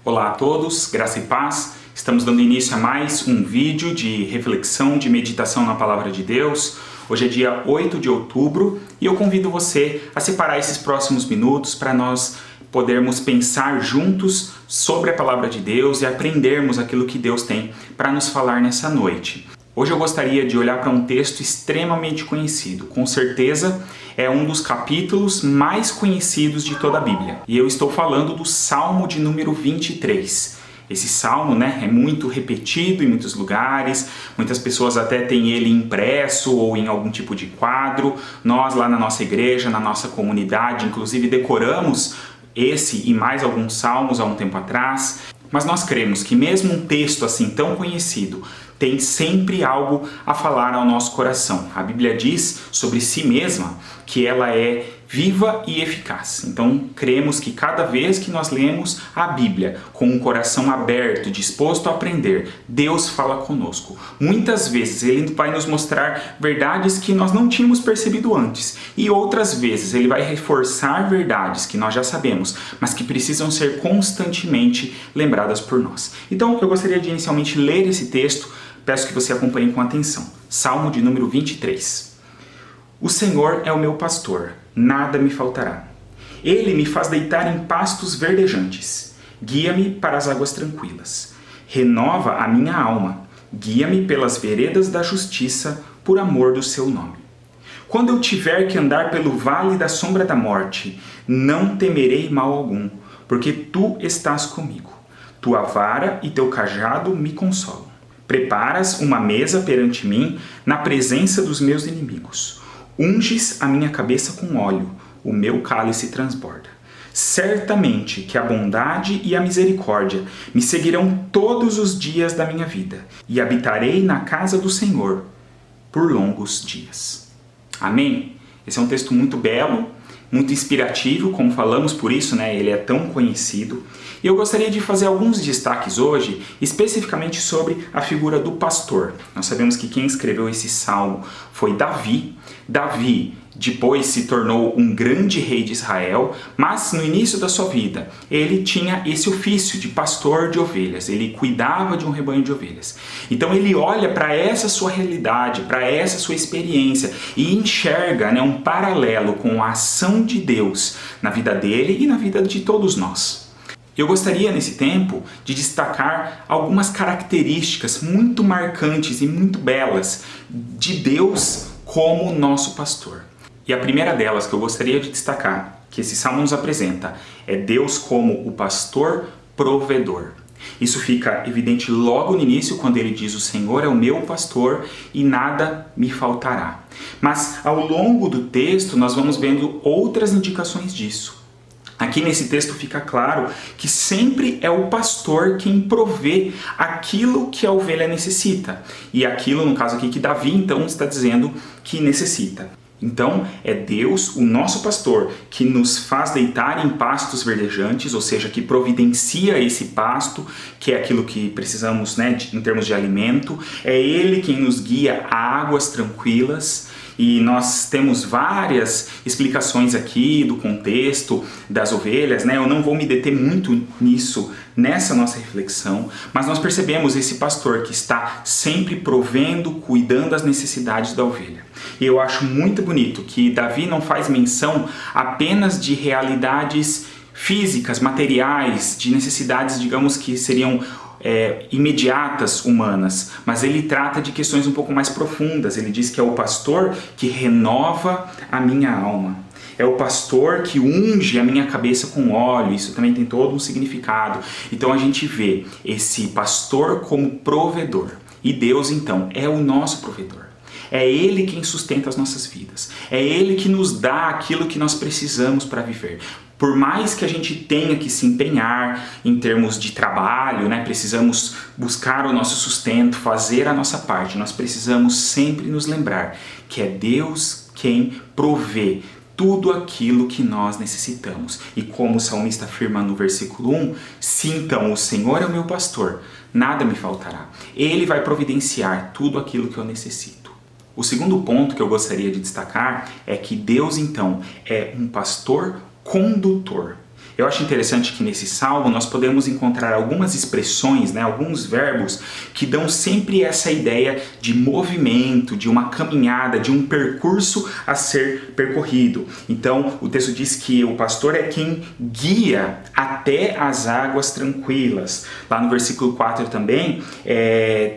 Olá a todos, graça e paz. Estamos dando início a mais um vídeo de reflexão, de meditação na Palavra de Deus. Hoje é dia 8 de outubro e eu convido você a separar esses próximos minutos para nós podermos pensar juntos sobre a Palavra de Deus e aprendermos aquilo que Deus tem para nos falar nessa noite. Hoje eu gostaria de olhar para um texto extremamente conhecido. Com certeza é um dos capítulos mais conhecidos de toda a Bíblia. E eu estou falando do Salmo de número 23. Esse salmo, é muito repetido em muitos lugares, muitas pessoas até têm ele impresso ou em algum tipo de quadro. Nós lá na nossa igreja, na nossa comunidade, inclusive decoramos esse e mais alguns salmos há um tempo atrás. Mas nós cremos que mesmo um texto assim tão conhecido tem sempre algo a falar ao nosso coração. A Bíblia diz sobre si mesma que ela é viva e eficaz. Então, cremos que cada vez que nós lemos a Bíblia com um coração aberto, disposto a aprender, Deus fala conosco. Muitas vezes Ele vai nos mostrar verdades que nós não tínhamos percebido antes. E outras vezes Ele vai reforçar verdades que nós já sabemos, mas que precisam ser constantemente lembradas por nós. Então, eu gostaria de inicialmente ler esse texto. Peço que você acompanhe com atenção. Salmo de número 23. O Senhor é o meu pastor, nada me faltará. Ele me faz deitar em pastos verdejantes. Guia-me para as águas tranquilas. Renova a minha alma. Guia-me pelas veredas da justiça, por amor do seu nome. Quando eu tiver que andar pelo vale da sombra da morte, não temerei mal algum, porque tu estás comigo. Tua vara e teu cajado me consolam. Preparas uma mesa perante mim, na presença dos meus inimigos. Unges a minha cabeça com óleo, o meu cálice transborda. Certamente que a bondade e a misericórdia me seguirão todos os dias da minha vida, e habitarei na casa do Senhor por longos dias. Amém? Esse é um texto muito belo, muito inspirativo, como falamos, por isso ele é tão conhecido. E eu gostaria de fazer alguns destaques hoje, especificamente sobre a figura do pastor. Nós sabemos que quem escreveu esse salmo foi Davi. Davi depois se tornou um grande rei de Israel, mas no início da sua vida ele tinha esse ofício de pastor de ovelhas, ele cuidava de um rebanho de ovelhas. Então ele olha para essa sua realidade, para essa sua experiência e enxerga um paralelo com a ação de Deus na vida dele e na vida de todos nós. Eu gostaria nesse tempo de destacar algumas características muito marcantes e muito belas de Deus como nosso pastor. E a primeira delas que eu gostaria de destacar, que esse salmo nos apresenta, é Deus como o pastor provedor. Isso fica evidente logo no início, quando ele diz: o Senhor é o meu pastor e nada me faltará. Mas ao longo do texto nós vamos vendo outras indicações disso. Aqui nesse texto fica claro que sempre é o pastor quem provê aquilo que a ovelha necessita. E aquilo, no caso aqui, que Davi então está dizendo que necessita. Então, é Deus, o nosso pastor, que nos faz deitar em pastos verdejantes, ou seja, que providencia esse pasto, que é aquilo que precisamos em termos de alimento. É Ele quem nos guia a águas tranquilas. E nós temos várias explicações aqui do contexto das ovelhas, Eu não vou me deter muito nisso, nessa nossa reflexão, mas nós percebemos esse pastor que está sempre provendo, cuidando das necessidades da ovelha. E eu acho muito bonito que Davi não faz menção apenas de realidades físicas, materiais, de necessidades, digamos, que seriam imediatas humanas, mas ele trata de questões um pouco mais profundas. Ele diz que é o pastor que renova a minha alma. É o pastor que unge a minha cabeça com óleo. Isso também tem todo um significado. Então a gente vê esse pastor como provedor. E Deus então é o nosso provedor. É Ele quem sustenta as nossas vidas. É Ele que nos dá aquilo que nós precisamos para viver. Por mais que a gente tenha que se empenhar em termos de trabalho, precisamos buscar o nosso sustento, fazer a nossa parte, nós precisamos sempre nos lembrar que é Deus quem provê tudo aquilo que nós necessitamos. E como o salmista afirma no versículo 1, se então o Senhor é o meu pastor, nada me faltará. Ele vai providenciar tudo aquilo que eu necessito. O segundo ponto que eu gostaria de destacar é que Deus então é um pastor condutor. Eu acho interessante que nesse salmo nós podemos encontrar algumas expressões, né, alguns verbos que dão sempre essa ideia de movimento, de uma caminhada, de um percurso a ser percorrido. Então o texto diz que o pastor é quem guia até as águas tranquilas. Lá no versículo 4 também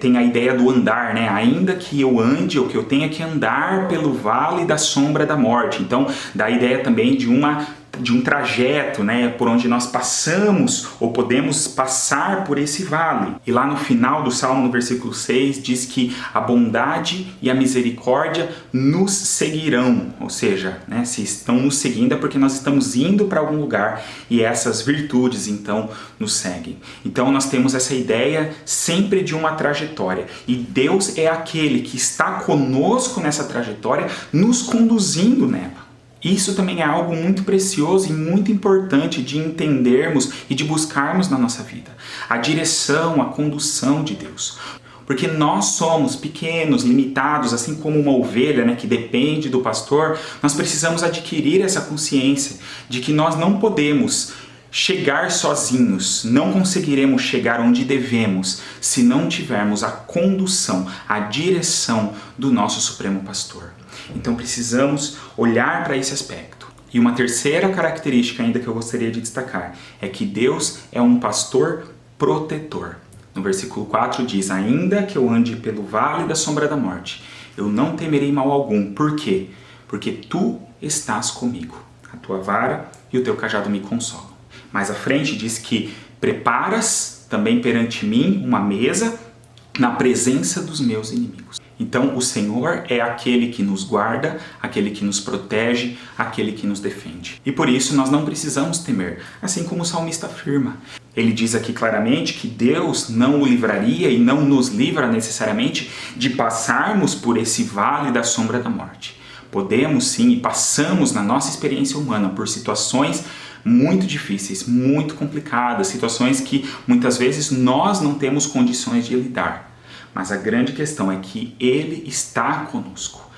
tem a ideia do andar, né? Ainda que eu ande ou que eu tenha que andar pelo vale da sombra da morte. Então dá a ideia também de um trajeto, né, por onde nós passamos ou podemos passar por esse vale. E lá no final do Salmo, no versículo 6, diz que a bondade e a misericórdia nos seguirão, ou seja, né, se estão nos seguindo é porque nós estamos indo para algum lugar e essas virtudes então nos seguem. Então nós temos essa ideia sempre de uma trajetória e Deus é aquele que está conosco nessa trajetória, nos conduzindo nela. Isso também é algo muito precioso e muito importante de entendermos e de buscarmos na nossa vida. A direção, a condução de Deus. Porque nós somos pequenos, limitados, assim como uma ovelha, né, que depende do pastor, nós precisamos adquirir essa consciência de que nós não podemos chegar sozinhos, não conseguiremos chegar onde devemos se não tivermos a condução, a direção do nosso Supremo Pastor. Então precisamos olhar para esse aspecto. E uma terceira característica ainda que eu gostaria de destacar é que Deus é um pastor protetor. No versículo 4 diz: ainda que eu ande pelo vale da sombra da morte, eu não temerei mal algum. Por quê? Porque tu estás comigo. A tua vara e o teu cajado me consolam. Mais à frente diz que preparas também perante mim uma mesa na presença dos meus inimigos. Então o Senhor é aquele que nos guarda, aquele que nos protege, aquele que nos defende. E por isso nós não precisamos temer, assim como o salmista afirma. Ele diz aqui claramente que Deus não o livraria e não nos livra necessariamente de passarmos por esse vale da sombra da morte. Podemos sim e passamos na nossa experiência humana por situações muito difíceis, muito complicadas, situações que muitas vezes nós não temos condições de lidar. Mas a grande questão é que Ele está conosco.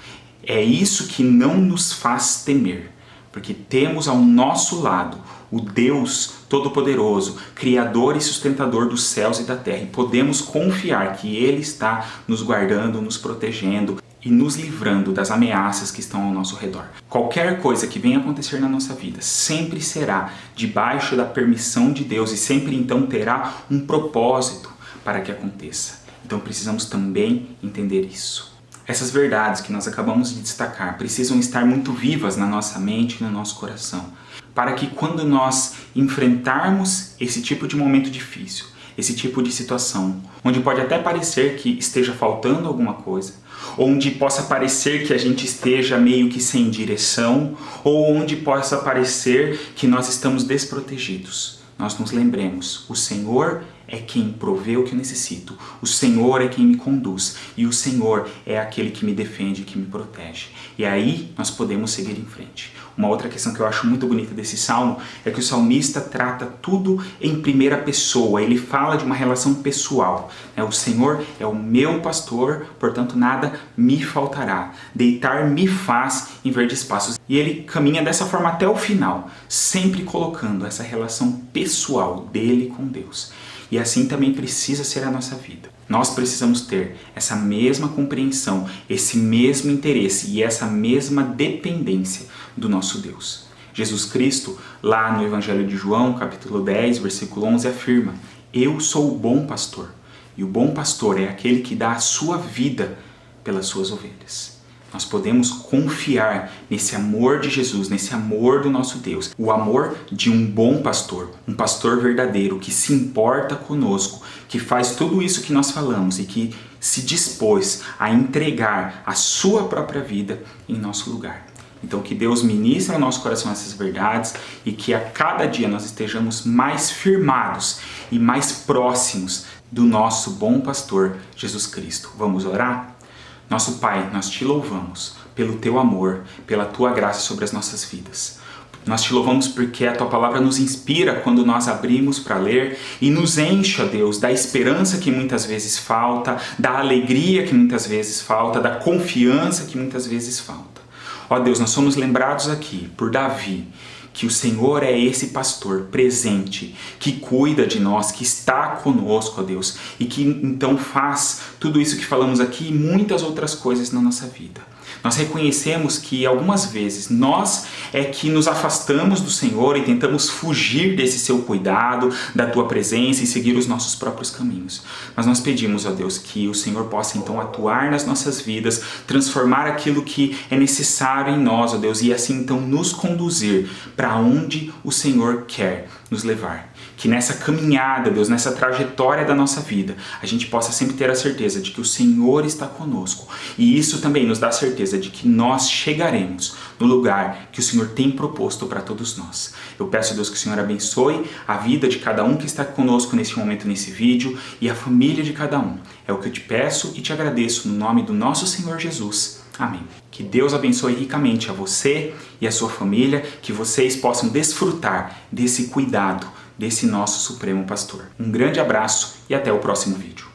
É isso que não nos faz temer, porque temos ao nosso lado o Deus Todo-Poderoso, Criador e Sustentador dos céus e da terra, e podemos confiar que Ele está nos guardando, nos protegendo e nos livrando das ameaças que estão ao nosso redor. Qualquer coisa que venha acontecer na nossa vida sempre será debaixo da permissão de Deus e sempre então terá um propósito para que aconteça. Então precisamos também entender isso. Essas verdades que nós acabamos de destacar precisam estar muito vivas na nossa mente e no nosso coração, para que quando nós enfrentarmos esse tipo de momento difícil, esse tipo de situação, onde pode até parecer que esteja faltando alguma coisa, onde possa parecer que a gente esteja meio que sem direção, ou onde possa parecer que nós estamos desprotegidos, nós nos lembremos, o Senhor é quem provê o que eu necessito, o Senhor é quem me conduz e o Senhor é aquele que me defende, que me protege. E aí nós podemos seguir em frente. Uma outra questão que eu acho muito bonita desse salmo é que o salmista trata tudo em primeira pessoa, ele fala de uma relação pessoal. O Senhor é o meu pastor, portanto nada me faltará. Deitar me faz em verdes pastos. E ele caminha dessa forma até o final, sempre colocando essa relação pessoal dele com Deus. E assim também precisa ser a nossa vida. Nós precisamos ter essa mesma compreensão, esse mesmo interesse e essa mesma dependência do nosso Deus. Jesus Cristo, lá no Evangelho de João, capítulo 10, versículo 11, afirma: eu sou o bom pastor, e o bom pastor é aquele que dá a sua vida pelas suas ovelhas. Nós podemos confiar nesse amor de Jesus, nesse amor do nosso Deus. O amor de um bom pastor, um pastor verdadeiro que se importa conosco, que faz tudo isso que nós falamos e que se dispôs a entregar a sua própria vida em nosso lugar. Então que Deus ministre ao nosso coração essas verdades e que a cada dia nós estejamos mais firmados e mais próximos do nosso bom pastor Jesus Cristo. Vamos orar? Nosso Pai, nós te louvamos pelo teu amor, pela tua graça sobre as nossas vidas. Nós te louvamos porque a tua palavra nos inspira quando nós abrimos para ler e nos enche, ó Deus, da esperança que muitas vezes falta, da alegria que muitas vezes falta, da confiança que muitas vezes falta. Ó Deus, nós somos lembrados aqui por Davi, que o Senhor é esse pastor presente, que cuida de nós, que está conosco, ó Deus, e que então faz tudo isso que falamos aqui e muitas outras coisas na nossa vida. Nós reconhecemos que algumas vezes nós é que nos afastamos do Senhor e tentamos fugir desse seu cuidado, da tua presença e seguir os nossos próprios caminhos. Mas nós pedimos, ó Deus, que o Senhor possa então atuar nas nossas vidas, transformar aquilo que é necessário em nós, ó Deus, e assim então nos conduzir para onde o Senhor quer nos levar. Que nessa caminhada, Deus, nessa trajetória da nossa vida, a gente possa sempre ter a certeza de que o Senhor está conosco. E isso também nos dá a certeza de que nós chegaremos no lugar que o Senhor tem proposto para todos nós. Eu peço, Deus, que o Senhor abençoe a vida de cada um que está conosco nesse momento, nesse vídeo, e a família de cada um. É o que eu te peço e te agradeço no nome do nosso Senhor Jesus. Amém. Que Deus abençoe ricamente a você e a sua família, que vocês possam desfrutar desse cuidado desse nosso Supremo Pastor. Um grande abraço e até o próximo vídeo.